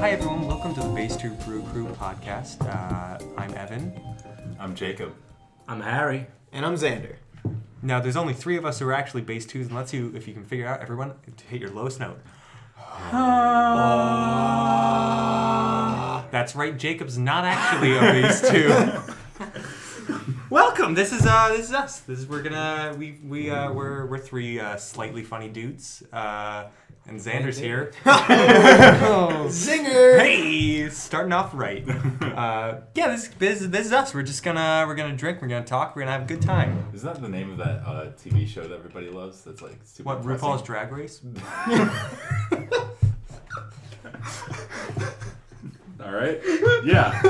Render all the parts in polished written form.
Hi everyone, welcome to the Base 2 Brew Crew podcast. I'm Evan. I'm Jacob. I'm Harry. And I'm Xander. Now there's only 3 of us who are actually Base 2s, and let's see if you can figure out, everyone, to hit your lowest note. That's right, Jacob's not actually a Base 2. Welcome. This is us. We're 3 slightly funny dudes. And Xander's here. Zinger! Hey, starting off right. This is us. We're gonna drink. We're gonna talk. We're gonna have a good time. Is that the name of that TV show that everybody loves? That's like super. What, depressing? RuPaul's Drag Race? All right. Yeah.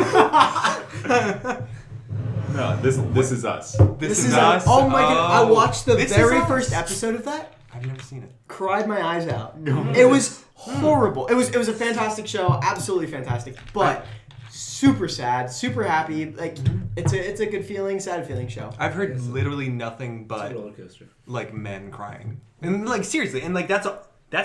No, this is us. This is us. Oh my god! I watched the This very is us. first episode of that. I've never seen it. Cried my eyes out. It was horrible. It was a fantastic show, absolutely fantastic, but super sad, super happy. Like it's a good feeling, sad feeling show. I've heard literally nothing It's a but roller coaster. like men crying, and like seriously, and like that's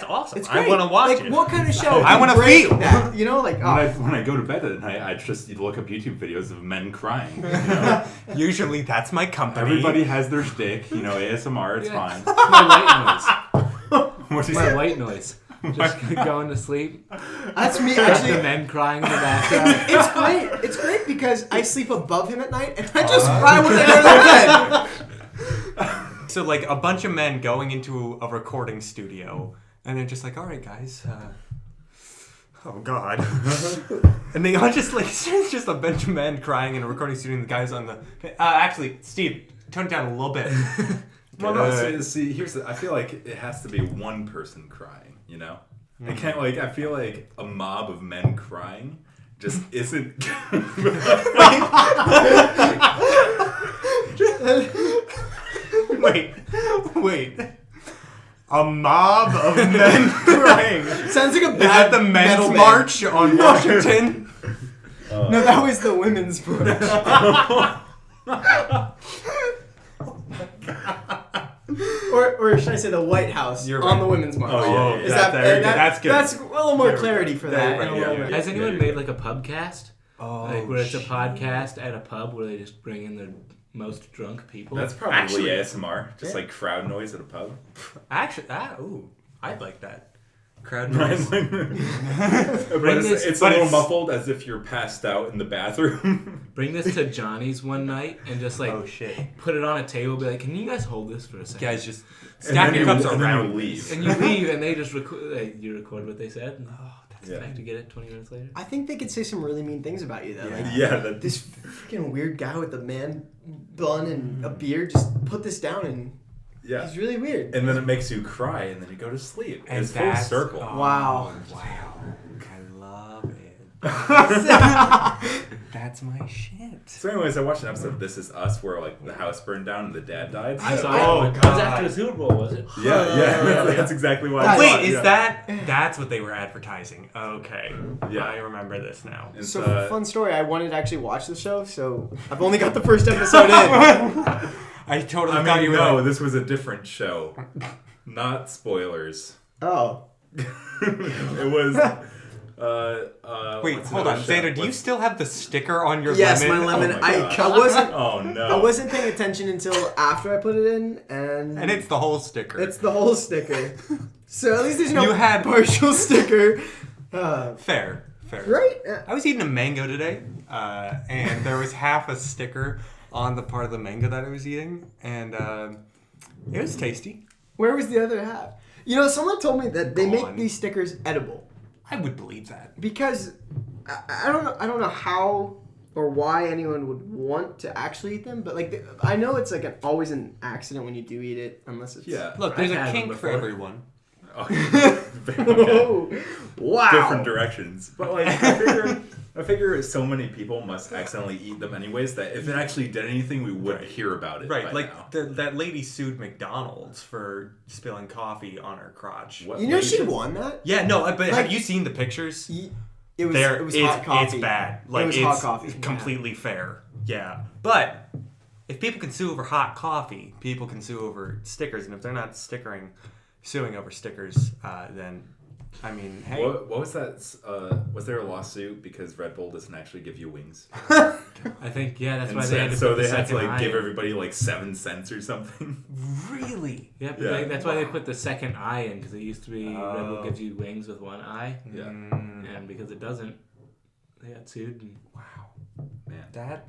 awesome. It's great. I want to watch like, it. What kind of show? I want to break feel that. You know, like When I go to bed at night, I just look up YouTube videos of men crying. You know? Usually that's my company. Everybody has their shtick. You know, ASMR. It's fine. My white What'd you noise. My say? white noise. Just going to sleep. that's me. The Actually, men crying in the background. it's great. It's great because I sleep above him at night, and I just cry when I go to bed. So like a bunch of men going into a recording studio, and they're just like, "All right, guys." Oh God! And they all just like it's just a bunch of men crying in a recording studio. And the guys on the actually, Steve, tone it down a little bit. Well, no, see, here's the. I feel like it has to be one person crying. You know, I can't like. I feel like a mob of men crying just isn't. Wait. A mob of men crying. Sounds like a Is bad that the men's metal band. march on Washington? No, that was the women's march. Or should I say the White House You're on right. the women's march? Oh, yeah, yeah. Is That's good. That's a little more There we clarity go. for There that. we and a go. little Yeah, bit- Has anyone made like a pubcast? Oh, Like where it's a podcast at a pub where they just bring in the most drunk people? That's probably Actually- ASMR. Just Yeah. like crowd noise at a pub. Actually, I'd like that. Crowd noise. But this- it's a but little it's- muffled as if you're passed out in the bathroom. Bring this to Johnny's one night and just like Oh shit! put it on a table. Be like, can you guys hold this for a second? Guys, just And stack then your you- cups and then you around. leave. And you leave and they just record. You record what they said. And That's Yeah. back to get it 20 minutes later. I think they could say some really mean things about you though. Yeah. Like, Yeah, that, this freaking weird guy with a man bun and a beard just put this down and yeah. he's really weird. And then it makes you cry, and then you go to sleep. And It's full that's- circle. oh, Wow. I love it. That's my shit. So, anyways, I watched an episode of This Is Us where like the house burned down and the dad died. I saw Oh, it. That was God. after the Super Bowl, was it? Yeah, that's exactly why. I Wait, saw it, is yeah. that's what they were advertising? Okay, Yeah. I remember this now. It's, So fun story. I wanted to actually watch the show, so I've only got the first episode in. I totally I thought mean, you were no, like, this was a different show. Not spoilers. Oh, It was. wait, what's hold another on, show? Xander, do you What's- still have the sticker on your yes, lemon? my lemon. Oh my gosh. I wasn't. Oh no! I wasn't paying attention until after I put it in, and And it's the whole sticker. it's the whole sticker. So at least there's no You had- partial sticker. Fair. Right? I was eating a mango today, and there was half a sticker on the part of the mango that I was eating, and it was tasty. Where was the other half? You know, someone told me that they make Gone. these stickers edible I would believe that. because I don't know. I don't know how or why anyone would want to actually eat them, but like I know it's like always an accident when you do eat it, unless it's Yeah. Look, I've there's a had them kink for before. everyone. Okay. Whoa. Wow. Different directions, but like I figure so many people must accidentally eat them anyways that if it actually did anything, we would hear about it. Right, by like now. that lady sued McDonald's for spilling coffee on her crotch. What You know she lady? won that. Yeah, no, but Like- have you seen the pictures? It was. There, It was it's, hot coffee. it's bad. Like it was it's hot coffee. completely fair. Yeah, but if people can sue over hot coffee, people can sue over stickers, and if they're not suing over stickers, then I mean, hey. What was that? Was there a lawsuit because Red Bull doesn't actually give you wings? I think that's why they had to so put the they had to second eye give in. everybody like 7 cents or something. Really? Yep, Yeah. that's why they put the second eye in, because it used to be Red Bull gives you wings with one eye. Yeah. And because it doesn't, they got sued. And Wow. Man.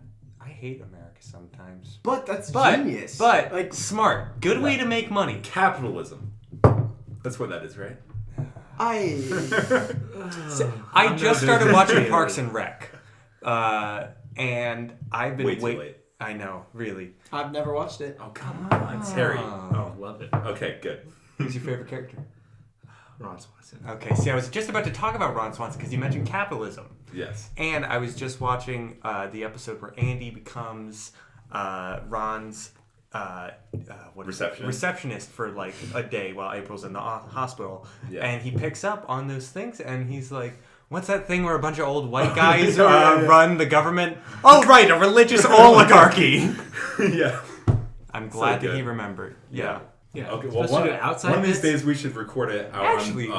I hate America sometimes. But that's genius. But like, smart. Good way to make money. Capitalism. That's what that is, right? I I'm just not started doing watching it. Parks and Rec. And I've been Way too late. I know, really. I've never watched it. Oh, come on. Terry. Oh, love it. Okay, good. Who's your favorite character? Ron Swanson. Okay, see, I was just about to talk about Ron Swanson because you mentioned capitalism. Yes. And I was just watching the episode where Andy becomes Ron's receptionist for like a day while April's in the hospital. Yeah. And he picks up on those things and he's like, what's that thing where a bunch of old white guys run the government? Oh, right, a religious oligarchy. Yeah. I'm glad So that he good. remember. Yeah. Yeah. Okay, well, Supposed to do it outside one of these bits? days we should record it out Actually, on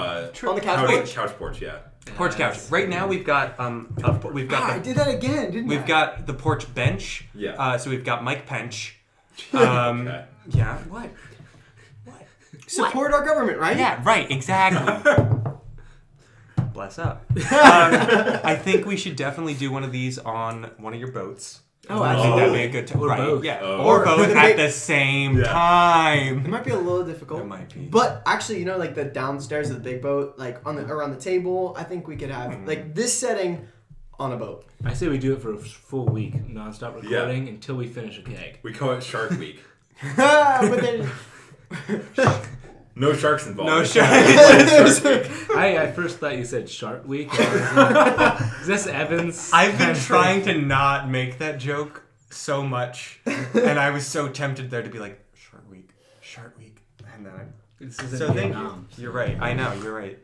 On the couch. couch porch, yeah. Porch couch. Right now we've got I did that again, didn't I? we've got the porch bench. Yeah. So we've got Mike Pench. Okay. Yeah. What? Support our government, right? Yeah. Right. Exactly. Bless up. I think we should definitely do one of these on one of your boats. Oh, I think that'd be a absolutely. good time. Or Right. both. Yeah. Oh. Or both Or- at the same Yeah. It time. might be a little difficult. It might be. But actually, you know, like the downstairs of the big boat, like on the around the table, I think we could have like this setting on a boat. I say we do it for a full week, non-stop recording until we finish a keg. We call it Shark Week. But then No sharks involved. No It's sharks. Shark Week. I first thought you said Shark Week. Is this Evans? I've been trying to not make that joke so much, and I was so tempted there to be like Shark Week, and then This isn't so thank Vietnam. you. You're right. I know. You're right.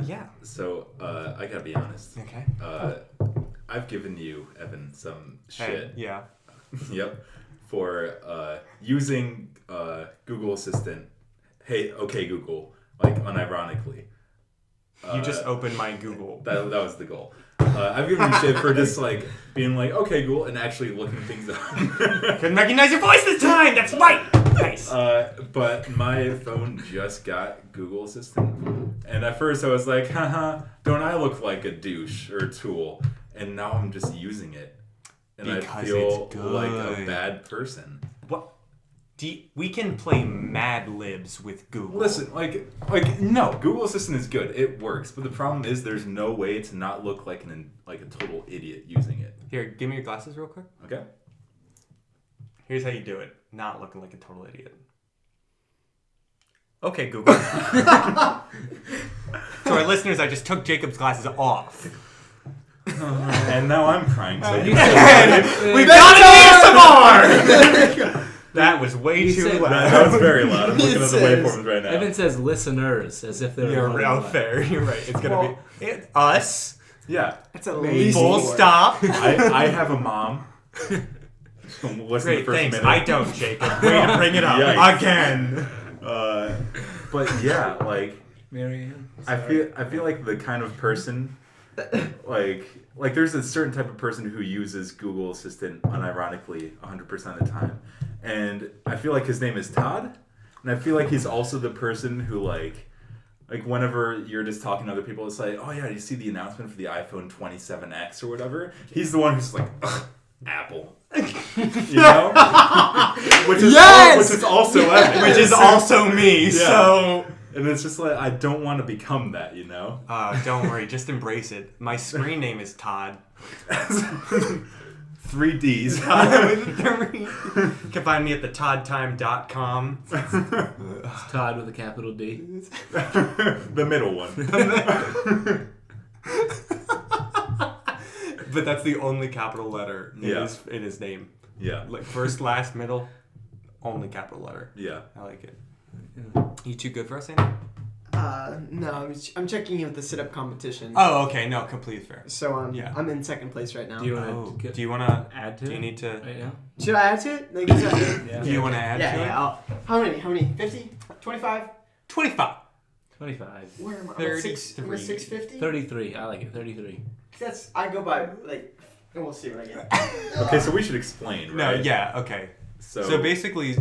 Yeah. So, I gotta be honest. Okay. I've given you, Evan, some Hey, shit. yeah. Yep. For using Google Assistant. Hey, okay, Google. Like, unironically. You just opened my Google. That was the goal. I've given you shit for just, like, being like, okay, Google, and actually looking things up. Couldn't recognize your voice this time. That's right. Nice. But my phone just got Google Assistant. And at first I was like, haha, don't I look like a douche or a tool? And now I'm just using it. And Because I feel it's like a good. bad person. What? We can play Mad Libs with Google. Listen, like no, Google Assistant is good. It works. But the problem is there's no way to not look like a total idiot using it. Here, give me your glasses real quick. Okay? Here's how you do it. Not looking like a total idiot. Okay, Google. To our listeners, I just took Jacob's glasses off. And now I'm crying. So You you said- We've got an ASMR! That was way You too said- loud. that was very loud. I'm looking at the says- waveforms right now. Evan says listeners as if they're You're one real way. fair. You're right. It's gonna be us. Yeah. that's at Maybe. least Full four. stop. I have a mom. Listen to the Great, first thanks. minute. I don't, Jacob. Way to bring it up Yikes. again. But yeah, like Marianne. I feel like the kind of person like there's a certain type of person who uses Google Assistant unironically 100% of the time. And I feel like his name is Todd. And I feel like he's also the person who like whenever you're just talking to other people, it's like, oh yeah, you see the announcement for the iPhone 27X or whatever? He's the one who's like, ugh, Apple. You know? Which is Yes! which is also Evan. Which is also me, Yeah. so... And it's just like, I don't want to become that, you know? Don't worry, just embrace it. My screen name is Todd. 3 Ds. You can find me at thetoddtime.com. It's Todd with a capital D. The middle one. But that's the only capital letter in his name. Yeah. Like first, last, middle, only capital letter. Yeah. I like it. You too good for us, Andy? No, I'm checking in with the sit-up competition. Oh, okay. No, completely fair. So Yeah. I'm in second place right now. Do you want to Do you want to add to Do it? you need to? right now? Should I add to it? Like, is that, Yeah. Do you want to add yeah, to it? yeah. How many? 50? 25? 25. 25. Where am I? 33. 650. 33. I like it. 33. I go by like, and we'll see what I get. Okay, so we should explain, No, right? yeah, okay. So basically,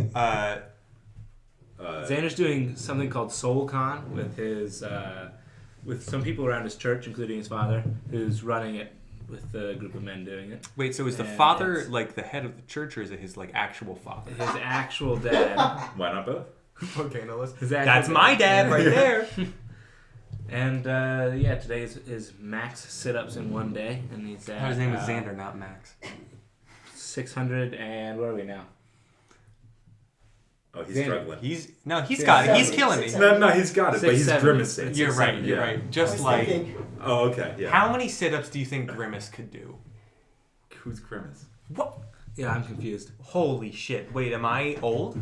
Xander's doing something called SoulCon with his with some people around his church, including his father, who's running it with a group of men doing it. wait, so is the And father it's- like the head of the church, or is it his like actual father? His actual dad. Why not both? Okay, no, listen. His actual That's my dad right there. And today is max sit-ups in one day, and he's at His name is Xander, not Max. 600 and where are we now? Oh, he's Xander. struggling. He's he's Six, killing me. seven. No, he's got it, but he's 670. grimacing. You're right. 670, You're yeah. right. Just like, Oh, okay, yeah. how many sit-ups do you think Grimace could do? Who's Grimace? What? Yeah, I'm confused. Holy shit! Wait, am I old?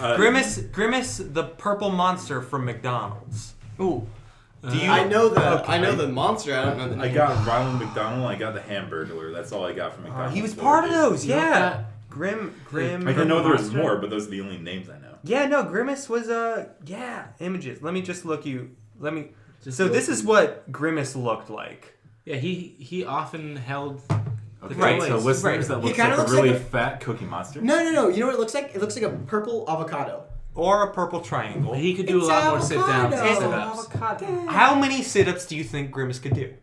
Uh, Grimace, the purple monster from McDonald's. Ooh. Do you? I know the Okay. I know the monster. I don't know the name. I got Ronald McDonald. I got the Hamburglar. That's all I got from McDonald's. He was part of those. You know Yeah. Grim. I can know there's Monster? more, but those are the only names I know. Yeah, no, Grimace was images. Let me just look you. Just So look. this is what Grimace looked like. Yeah, he often held the Right, toys. so listeners, right. that He looks kinda like a looks really like a- fat Cookie Monster. No. You know what it looks like? It looks like a purple avocado. Or a purple triangle. But he could do It's a lot more sit-downs and avocado. sit-ups. How many sit-ups do you think Grimace could do?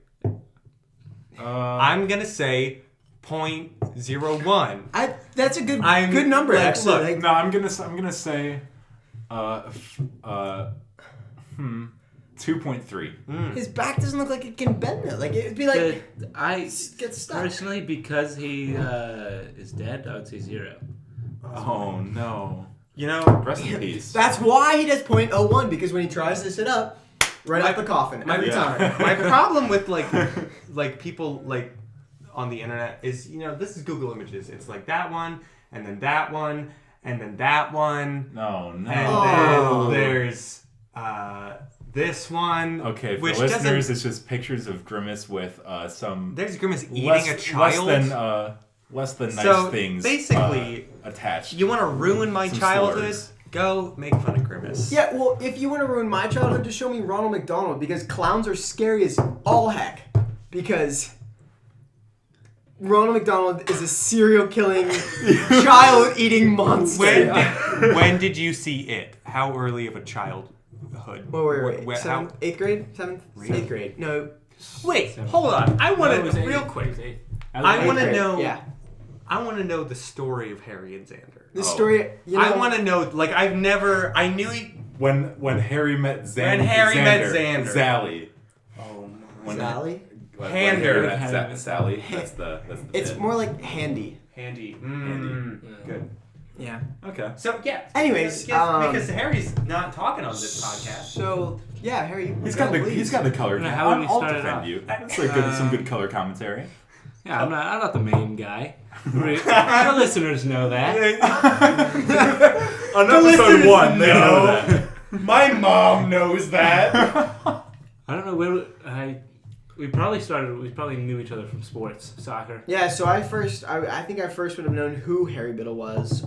I'm gonna say 0.01. That's a good I'm- good number like, actually. look, Like, No, I'm gonna say 2.3. his back doesn't look like it can bend though. Like it'd be like I get stuck. personally, because he is dead, I would say 0. Oh no. You know, Rest in peace. That's why he does 0.01 because when he tries to sit up, right out the coffin every time. my problem with like people like on the internet is, you know, this is Google Images. It's like that one, and then that one, and then that one, No, and no. then there's this one. Okay, for which listeners, doesn't. it's just pictures of Grimace with some There's Grimace eating less, a child. less than nice So, things basically, attached. You want to ruin my Some childhood? slurs. Go make fun of Grimace. Yeah, well, if you want to ruin my childhood, just show me Ronald McDonald because clowns are scary as all heck. Because Ronald McDonald is a serial killing, child eating monster. When did you see it? How early of a childhood? Wait. Wh- how- Seventh, 8th grade? 7th? Really? 8th grade. No. Wait, hold on. I want No, it was to eight. real It quick. was eight. I was want eight. to know. Yeah. I want to know the story of Harry and Xander. The story, you know. I want to know. Like I knew he. when Harry met When Harry met Xander. Sally. Oh When Sally? When Hander. Harry met Sally. That's the It's bit. more like handy. Handy. Handy. Good. Yeah. Okay. So yeah. Anyways, because Harry's not talking on this podcast. So, yeah, Harry. He's got the color. Yeah, how would we I'll start it defend off? you. That's some good color commentary. Yeah, I'm not the main guy. The listeners know that. On episode 1, they know that. My mom knows that. I don't know where we probably knew each other from sports, soccer. Yeah, so I think I first would have known who Harry Biddle was.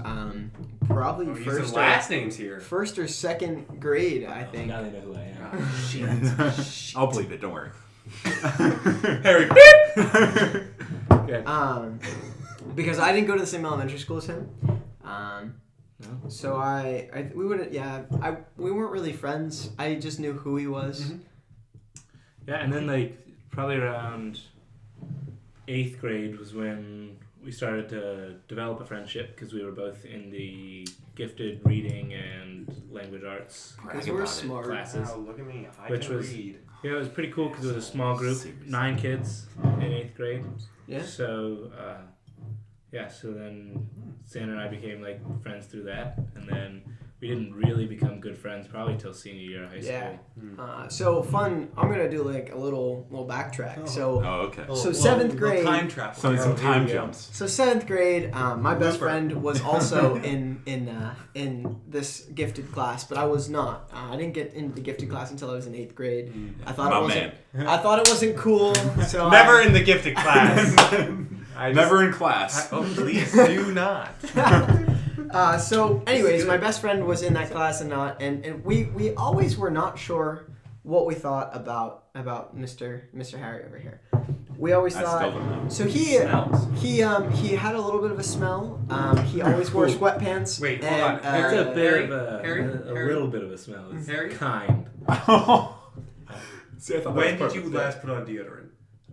Probably names here. first or second grade, I think. Now they know who I am. I'll believe it. Don't worry. Harry. Good. Because I didn't go to the same elementary school as him. No? So we weren't really friends. I just knew who he was. Mm-hmm. Yeah, and then probably around 8th grade was when we started to develop a friendship because we were both in the gifted reading and language arts Because we're smart. classes. Wow, look at me. I Which can was- read. Yeah, it was pretty cool because it was a small group, 9 kids in 8th grade. Yeah. So, so then Xander and I became friends through that, and then we didn't really become good friends probably till senior year of high school. Yeah. So fun. I'm gonna do a little backtrack. So Oh, okay. So seventh grade- Time travel. So some here time we go. jumps. 7th grade, my best Looper. friend was also in this gifted class, but I was not. I didn't get into the gifted class until I was in 8th grade. I thought My it wasn't. I thought it wasn't cool. So Never in the gifted class. Never in class. Oh, please do not. So, anyways, my best friend was in that class and we always were not sure what we thought about Mr. Harry over here. We always I thought. still don't know. So he Smells. he had a little bit of a smell. He always wore sweatpants. Wait, hold and, on. It's a bit Harry? of a, Harry? a Harry? little bit of a smell. It's Harry? kind. See, I thought that When was did you part of last put on deodorant?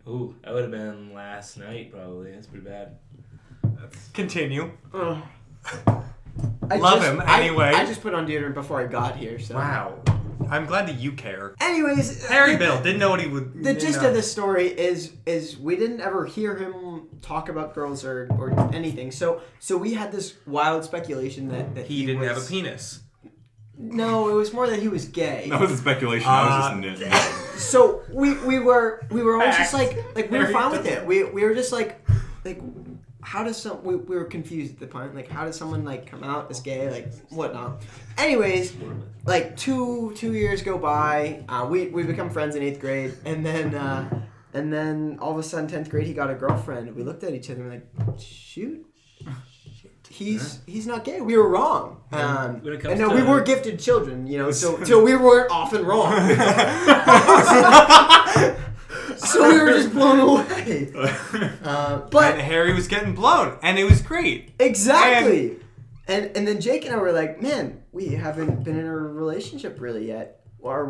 Ooh, that would have been last night probably. That's pretty bad. Continue. Ugh. Love him, anyway. I just put on deodorant before I got here. So. Wow. I'm glad that you care. Anyways, Harry Bill didn't know what he would. The gist of this story is we didn't ever hear him talk about girls or anything. So we had this wild speculation that He didn't was, have a penis. No, it was more that he was gay. That wasn't speculation. That was just So we were always just like we were fine with it. We were just like how does we were confused at the point, like how does someone like come out as gay, like whatnot. Anyways, like two years go by, we become friends in 8th grade, and then all of a sudden 10th grade he got a girlfriend. We looked at each other and we're like, shoot. He's not gay. We were wrong. When it comes And no, to- we were gifted children, you know, so we weren't often wrong. So we were just blown away. But But Harry was getting blown, and it was great. exactly. And then Jake and I were like, man, we haven't been in a relationship really yet. Are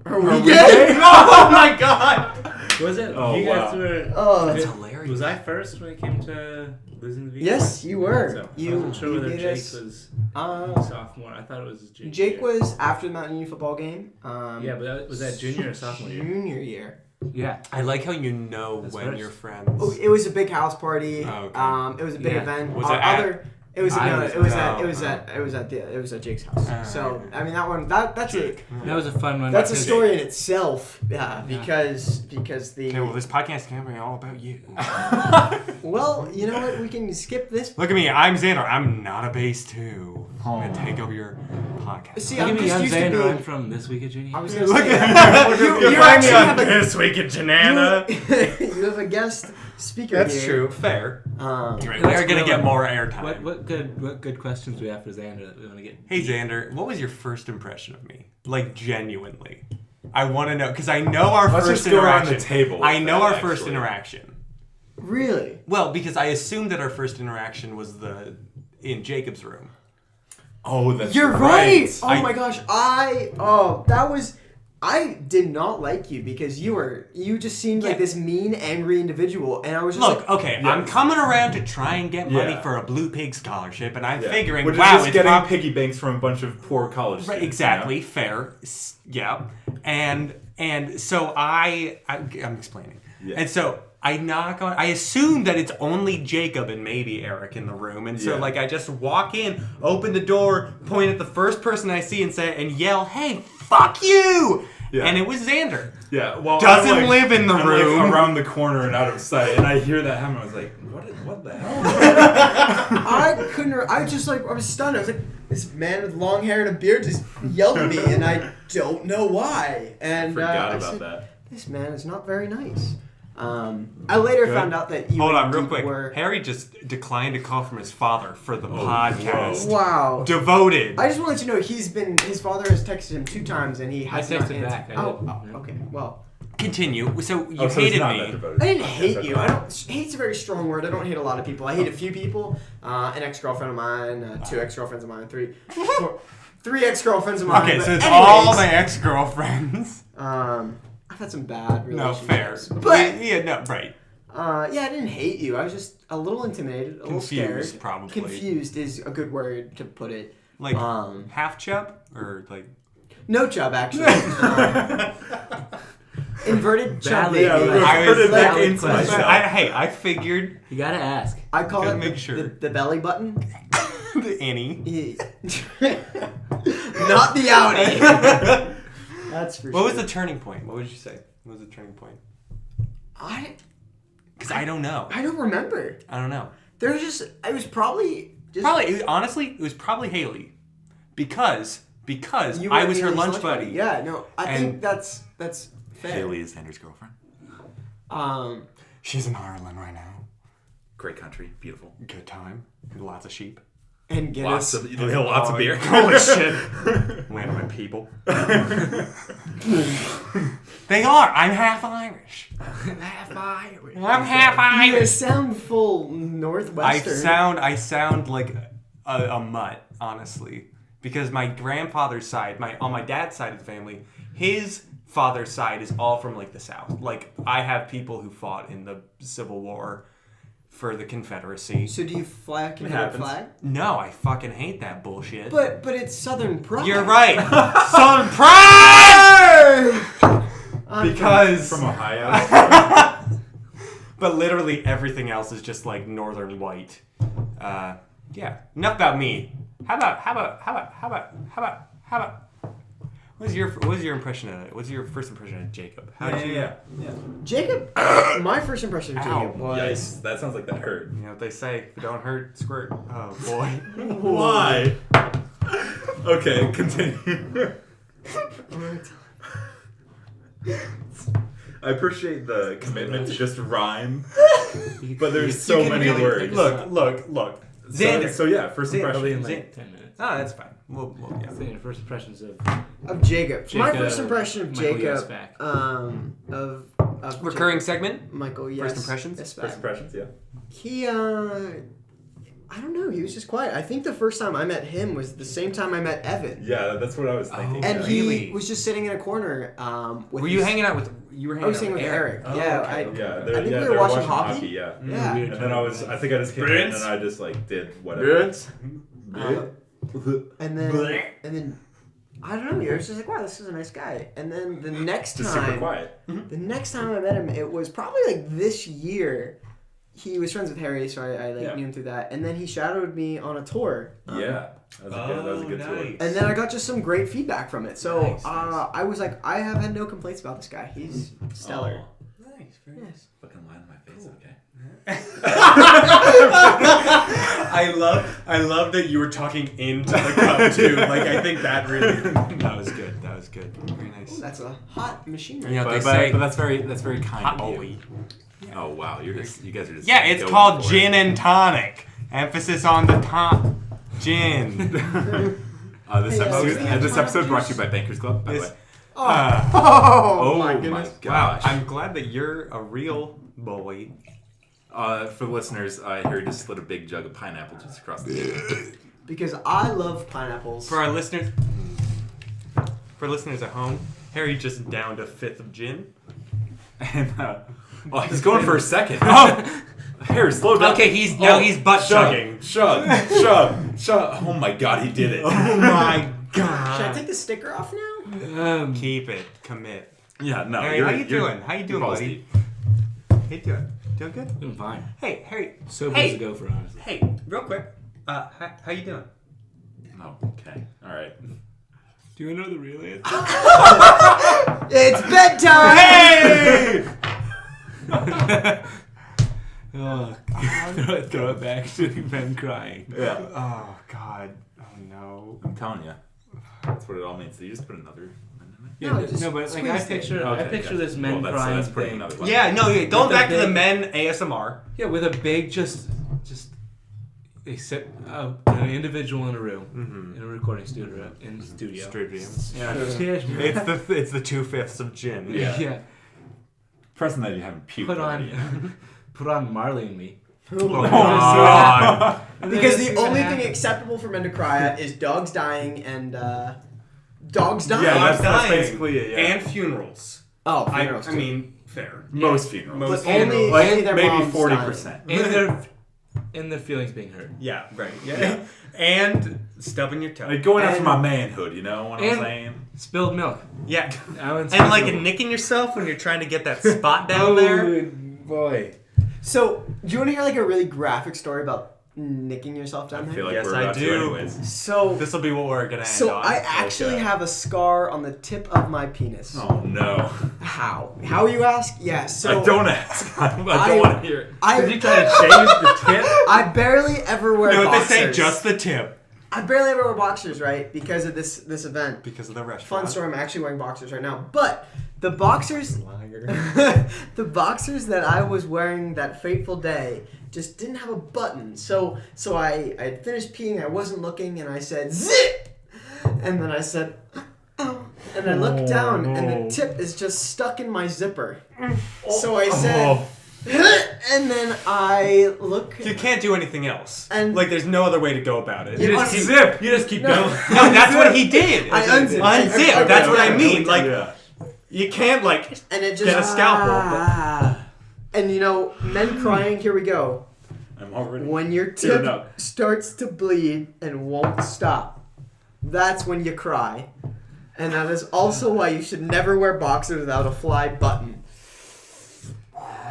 we gay? Oh my god! Was it? Oh, you guys wow. were. Oh, That's was- hilarious. Was I first when it came to losing the V? yes, you were. So, I You wasn't sure whether beat Jake us. was Uh, sophomore. I thought it was his junior. Jake year. was after the Mountain Union football game. Yeah, but was that junior or sophomore year? Junior year. Yeah. I like how you know That's when first. you're friends. Oh, it was a big house party. Oh, okay. It was a big Yeah. event. Was it at- other? It was I no, was- it was no, at it was no. at it was at Jake's house. So okay. I mean that's a That was a fun one. that's a because- story in itself. Yeah, because the Okay, well, this podcast can't be all about you. well, you know what? We can skip this. Look at me, I'm Xander. I'm not a bass too. I'm gonna take over your podcast. See, Look I'm at me, just I'm used to Xander. being. I'm from This Week at Junior. I was gonna Look say at you actually have a This Week at Janana. you have a guest speaker That's here. true. Fair. Um, You're right. We're gonna get more What airtime. what good questions do we have for Xander that we want to get? Hey Xander, what was your first impression of me? Like genuinely, I want to know because I know our Let's first just go around interaction. the table with I know that, our first actually. interaction. really? Well, because I assumed that our first interaction was in Jacob's room. Oh, that's You're right. Oh I- my gosh, I did not like you because you just seemed like Yeah. this mean, angry individual, and I was just Look, like, okay, Yeah. I'm coming around to try and get money Yeah. for a Blue Pig scholarship, and I'm Yeah. figuring, Which is wow, just it's getting prob- piggy banks from a bunch of poor college Right, students. exactly, fair, yeah, and so I'm explaining, Yeah. and so I knock on. I assume that it's only Jacob and maybe Eric in the room, and so Yeah. like I just walk in, open the door, point at the first person I see, and say and yell, "Hey, fuck you!" Yeah. And it was Xander. Yeah, well, Doesn't I'm, like, live in the I'm, room. like, around the corner and out of sight, and I hear that happen. I was like, "What the hell?" I couldn't. I was just like, I was stunned. I was like, this man with long hair and a beard just yelled at me, and I don't know why. And Forgot I about said, that. This man is not very nice. I later Good. found out that you Hold on, and real Deep quick. were. Harry just declined a call from his father for the Oh, podcast. whoa. Wow. Devoted. I just want to let you know his father has texted him 2 times and he has not texted answered. back, I Oh, didn't. oh, okay. Well, Continue. So you Oh, so hated it's not me. that devoted. I didn't Okay, hate so you. fine. I don't. Hate's a very strong word. I don't hate a lot of people. I hate a few people. An ex-girlfriend of mine, 2 ex-girlfriends of mine, 3 ex-girlfriends of mine. Okay, but so it's anyways, all my ex-girlfriends. I've had some bad No, fair. relationships. But Yeah, no, right. yeah, I didn't hate you. I was just a little intimidated, a little Confused, scared. probably. Confused is a good word to put it. Like Um, half chub or like No chub, actually. Inverted chub. Valid. baby. Yeah, Like, I was it back valid into question. myself. hey, I figured You gotta ask. I call Gotta it make the, sure. the belly button. the innie. Not the outie. That's for What sure. was the turning point? What would you say? What was the turning point? Because I don't know. I don't remember. I don't know. There was just. It was probably just. Honestly, it was probably Haley. Because You I were was her Haley's lunch buddy. Yeah, no, I think And- that's fair. Haley is Xander's girlfriend. She's in Ireland right now. Great country, beautiful. Good time. Lots of sheep. And Guinness. Lots of beer. Holy shit. Land of my people. They are. I'm half Irish. I'm half You Irish. sound full Northwestern. I sound like a mutt, honestly. Because my grandfather's side, on my dad's side of the family, his father's side is all from like the South. Like I have people who fought in the Civil War for the Confederacy. So do you fly Confederate flag? No, I fucking hate that bullshit. But it's Southern pride. You're right. Southern pride! Because From Ohio. but literally everything else is just like northern white. Yeah. Enough about me. How about What was your impression of it? What's your first impression of Jacob? How did you? Yeah. Jacob, my first impression of Jacob was... Yikes. That sounds like that hurt. You know what they say? If it don't hurt, squirt. Oh boy. Why? Okay, continue. I appreciate the commitment to just rhyme, but there's so many words. Look. So yeah, first Probably in impression. like 10 minutes. Oh, that's fine. We'll yeah. I think first impressions of Jacob. My Jacob- first impression of Michael Jacob, Yesvac. of Recurring Jacob, segment. Michael, yes. First impressions? Yesvac. First impressions, yeah. He, I don't know. He was just quiet. I think the first time I met him was the same time I met Evan. Yeah, that's what I was thinking. And yeah. he Really? was just sitting in a corner. With Were you his- hanging out with? You were I hanging was out sitting with Eric. Oh, Yeah, okay. Yeah, I think we were watching hockey. Yeah. Yeah. weird And then I think I just came in and I just like did whatever. And then I don't know. He was just like, wow, this is a nice guy. And then the next Just super time, quiet. the next time I met him, it was probably like this year. He was friends with Harry, so I knew him through that. And then he shadowed me on a tour. Yeah. That was a good tour. And then I got just some great feedback from it. So Nice. I was like, I have had no complaints about this guy. He's stellar. Aw. Nice, very nice. Fucking line on my face, okay? I love that you were talking into the cup too. Like I think that was good. That was good. Very nice. Ooh, that's a hot machine. You know what But, they say? but that's very kind Hot of boy. you. Oh wow, you guys are just Yeah, it's going called for it. gin and tonic. Emphasis on the gin. This Hey, episode, is the this episode Antoine brought to you by Bankers Club, by the This- way. Oh my goodness. gosh. I'm glad that you're a real boy. For the listeners, Harry just slid a big jug of pineapple juice across the table. Because I love pineapples. For our listeners, at home, Harry just downed a fifth of gin. And he's going for a second. Oh, Harry, slow down. Okay, he's butt chugging. Chug. Oh my god, he did it. Oh my Should I god! take the sticker off now? Keep it. Commit. Yeah, no. Harry, how you doing? How you doing, balls buddy? deep. How you doing? Doing good? doing fine. Hey, Harry. So Hey. busy to go for, honestly. Hey, real quick. How you doing? Oh, okay. All right. Do you know the real answer? It's bedtime! Hey! Oh, throw it back to Ben crying. Yeah. Oh God. Oh no. I'm telling you. That's what it all means. So you just put another. Yeah, No, just but like squeeze I it. picture, Okay, I picture yeah. this men Well, crying that's putting thing. another one. Yeah, no. Going With back the to the big- men ASMR. Yeah, with a big just they sit an individual in a room in a recording studio Yeah, It's the 2/5 of gin. Yeah. yeah. Pressing that you haven't puked Put already. on, put on Marley and Me. Oh God. Because the only thing acceptable for men to cry at is dogs dying and dogs dying. Yeah, that's Dying. basically it. Yeah. And funerals. Oh, I funerals too. mean, fair. Most funerals. Most But only, funerals. Like only their maybe moms 40%. And their feelings being hurt. Yeah, right. Yeah. And stubbing your toe. Like going after And- my manhood, you know what I'm and- saying? Spilled milk. Yeah. And And like nicking yourself when you're trying to get that spot down there. boy. So, do you want to hear like a really graphic story about nicking yourself down I there? feel like Yes, we're I about do. to anyways. So, This will be what we're gonna end so on. I actually Okay. have a scar on the tip of my penis. Oh no. How? How you ask? Yes. So I don't ask. I don't I- want to hear it. I, Did you try to shave the tip? I barely ever wear You know what they boxers. say? Just the tip. I barely ever wear boxers, right? Because of this event. Because of the Fun restaurant. story. I'm actually wearing boxers right now, but the boxers, Liar. the boxers that I was wearing that fateful day just didn't have a button. So I had finished peeing, I wasn't looking, and I said, zip! And then I said, oh. And I looked down, and the tip is just stuck in my zipper. So I said, and then I look. You can't do anything else. And like, there's no other way to go about it. You just keep, unzip. You just keep going. No, that's what he did. I unzipped. Unzip. Okay, That's what okay, I mean. okay. Like, Yeah. you can't like And it just get a scalpel. And you know, men crying. Here we go. I'm already. When your Tearing tip up. starts to bleed and won't stop, that's when you cry. And that is also why you should never wear boxers without a fly button.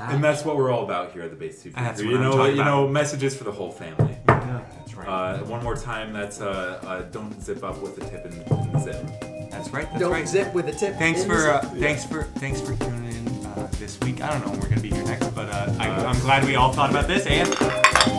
And that's what we're all about here at the Base 2. That's You what I'm know, talking you know, about. messages for the whole family. Yeah, that's right. One more time. That's don't zip up with the tip in the zip. That's right. That's Don't right. zip with a tip. Thanks in the for zip. thanks for tuning in this week. I don't know when we're gonna be here next, but I'm glad we all thought about this and.